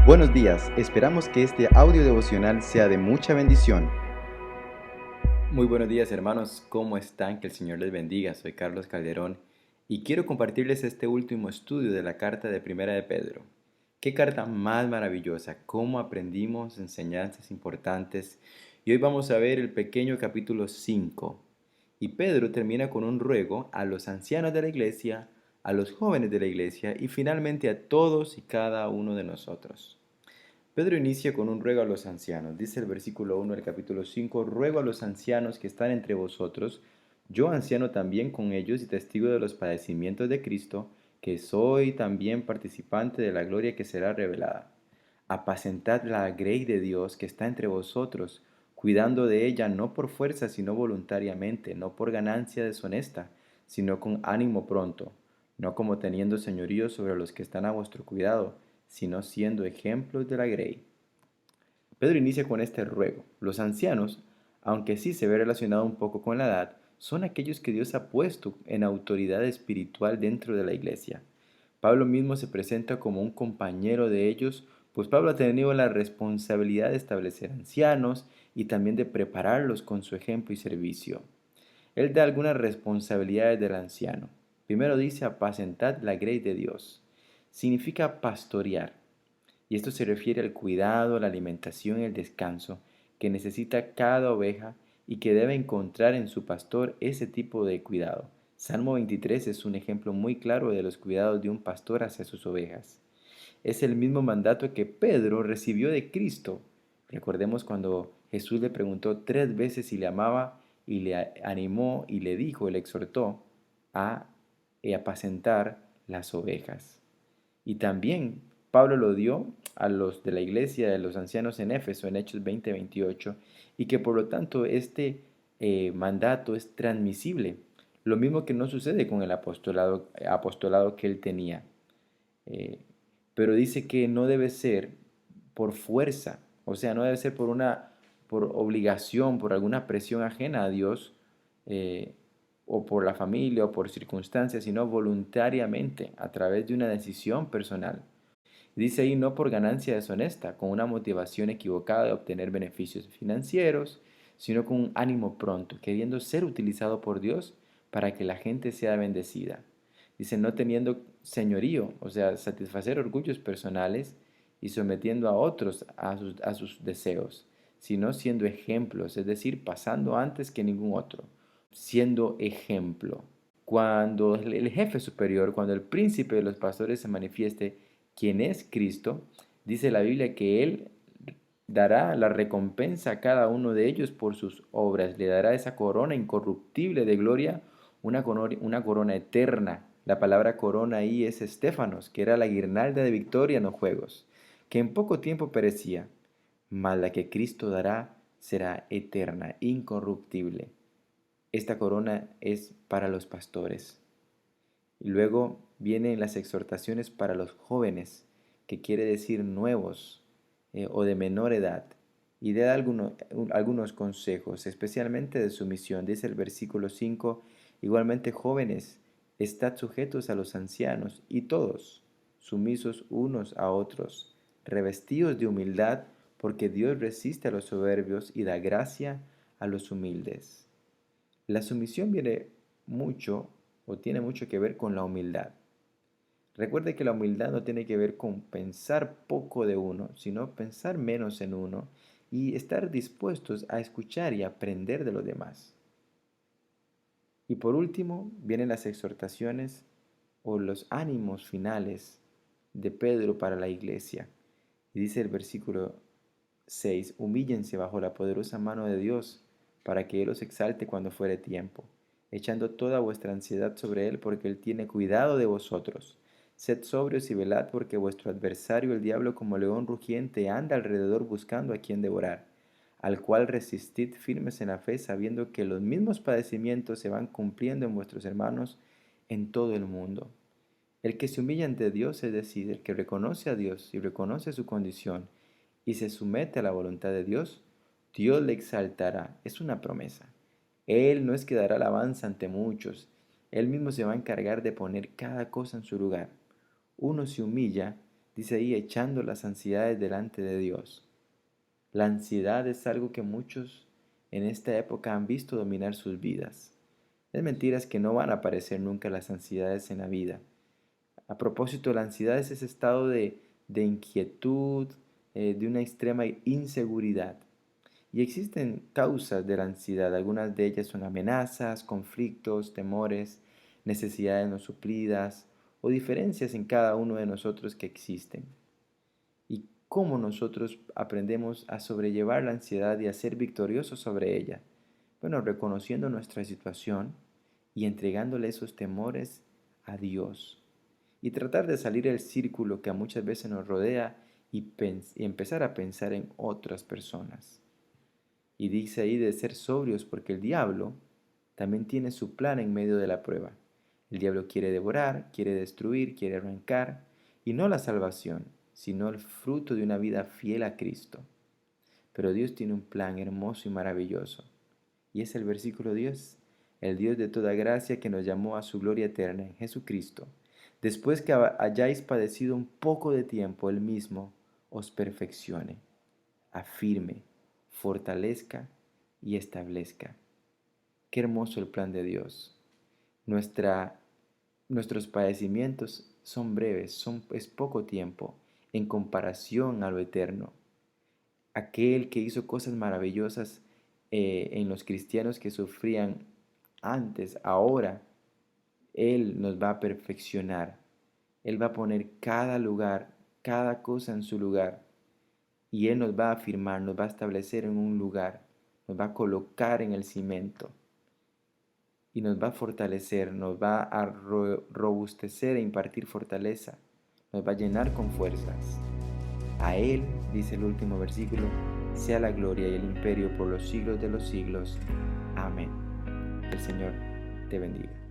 Buenos días, esperamos que este audio devocional sea de mucha bendición. Muy buenos días hermanos, ¿cómo están? Que el Señor les bendiga. Soy Carlos Calderón y quiero compartirles este último estudio de la carta de Primera de Pedro. Qué carta más maravillosa, cómo aprendimos enseñanzas importantes. Y hoy vamos a ver el pequeño capítulo 5. Y Pedro termina con un ruego a los ancianos de la iglesia, a los jóvenes de la iglesia y finalmente a todos y cada uno de nosotros. Pedro inicia con un ruego a los ancianos. Dice el versículo 1 del capítulo 5: ruego a los ancianos que están entre vosotros, yo anciano también con ellos y testigo de los padecimientos de Cristo, que soy también participante de la gloria que será revelada. Apacentad la grey de Dios que está entre vosotros, cuidando de ella no por fuerza, sino voluntariamente, no por ganancia deshonesta, sino con ánimo pronto, no como teniendo señorío sobre los que están a vuestro cuidado, sino siendo ejemplos de la grey. Pedro inicia con este ruego. Los ancianos, aunque sí se ve relacionado un poco con la edad, son aquellos que Dios ha puesto en autoridad espiritual dentro de la iglesia. Pablo mismo se presenta como un compañero de ellos, pues Pablo ha tenido la responsabilidad de establecer ancianos y también de prepararlos con su ejemplo y servicio. Él da algunas responsabilidades del anciano. Primero dice: apacentad la grey de Dios. Significa pastorear, y esto se refiere al cuidado, la alimentación y el descanso que necesita cada oveja y que debe encontrar en su pastor ese tipo de cuidado. Salmo 23 es un ejemplo muy claro de los cuidados de un pastor hacia sus ovejas. Es el mismo mandato que Pedro recibió de Cristo. Recordemos cuando Jesús le preguntó 3 veces si le amaba y le animó y le dijo, le exhortó a apacentar las ovejas. Y también Pablo lo dio a los de la iglesia de los ancianos en Éfeso en Hechos 20:28, y que por lo tanto este mandato es transmisible. Lo mismo que no sucede con el apostolado que él tenía. Eh, pero dice que no debe ser por fuerza, o sea, no debe ser por obligación, por alguna presión ajena a Dios, eh, o por la familia, o por circunstancias, sino voluntariamente, a través de una decisión personal. Dice ahí: no por ganancia deshonesta, con una motivación equivocada de obtener beneficios financieros, sino con un ánimo pronto, queriendo ser utilizado por Dios para que la gente sea bendecida. Dice: no teniendo señorío, o sea, satisfacer orgullos personales y sometiendo a otros a sus deseos, sino siendo ejemplos, es decir, pasando antes que ningún otro, siendo ejemplo. Cuando el jefe superior, cuando el príncipe de los pastores se manifieste, quien es Cristo, dice la Biblia que Él dará la recompensa a cada uno de ellos por sus obras, le dará esa corona incorruptible de gloria, una corona eterna. La palabra corona ahí es estéfanos, que era la guirnalda de victoria en los juegos, que en poco tiempo perecía, mas la que Cristo dará será eterna, incorruptible. Esta corona es para los pastores. Y luego vienen las exhortaciones para los jóvenes, que quiere decir nuevos, o de menor edad. Y da algunos consejos, especialmente de sumisión. Dice el versículo 5: igualmente jóvenes, estad sujetos a los ancianos, y todos, sumisos unos a otros, revestidos de humildad, porque Dios resiste a los soberbios y da gracia a los humildes. La sumisión viene mucho o tiene mucho que ver con la humildad. Recuerde que la humildad no tiene que ver con pensar poco de uno, sino pensar menos en uno y estar dispuestos a escuchar y aprender de los demás. Y por último, vienen las exhortaciones o los ánimos finales de Pedro para la iglesia. Y dice el versículo 6: humíllense bajo la poderosa mano de Dios, para que Él os exalte cuando fuere tiempo, echando toda vuestra ansiedad sobre Él, porque Él tiene cuidado de vosotros. Sed sobrios y velad, porque vuestro adversario el diablo, como león rugiente, anda alrededor buscando a quien devorar, al cual resistid firmes en la fe, sabiendo que los mismos padecimientos se van cumpliendo en vuestros hermanos en todo el mundo. El que se humilla ante Dios, es decir, el que reconoce a Dios y reconoce su condición y se somete a la voluntad de Dios, Dios le exaltará. Es una promesa. Él no es que dará alabanza ante muchos, Él mismo se va a encargar de poner cada cosa en su lugar. Uno se humilla Dice ahí, echando las ansiedades delante de Dios. La ansiedad es algo que muchos en esta época han visto dominar sus vidas. Es mentira que no van a aparecer nunca las ansiedades en la vida. A propósito, la ansiedad es ese estado de inquietud, de una extrema inseguridad. Y existen causas de la ansiedad. Algunas de ellas son amenazas, conflictos, temores, necesidades no suplidas o diferencias en cada uno de nosotros que existen. ¿Y cómo nosotros aprendemos a sobrellevar la ansiedad y a ser victoriosos sobre ella? Bueno, reconociendo nuestra situación y entregándole esos temores a Dios. Y tratar de salir del círculo que muchas veces nos rodea y empezar a pensar en otras personas. Y dice ahí de ser sobrios porque el diablo también tiene su plan en medio de la prueba. El diablo quiere devorar, quiere destruir, quiere arrancar, y no la salvación, sino el fruto de una vida fiel a Cristo. Pero Dios tiene un plan hermoso y maravilloso. Y es el versículo 10, el Dios de toda gracia que nos llamó a su gloria eterna en Jesucristo. Después que hayáis padecido un poco de tiempo, Él mismo os perfeccione, afirme, fortalezca y establezca. Qué hermoso el plan de Dios. Nuestros padecimientos son breves, es poco tiempo en comparación a lo eterno. Aquel que hizo cosas maravillosas en los cristianos que sufrían antes, ahora, Él nos va a perfeccionar. Él va a poner cada lugar, cada cosa en su lugar. Y Él nos va a afirmar, nos va a establecer en un lugar, nos va a colocar en el cimento y nos va a fortalecer, nos va a robustecer e impartir fortaleza, nos va a llenar con fuerzas. A Él, dice el último versículo, sea la gloria y el imperio por los siglos de los siglos. Amén. Que el Señor te bendiga.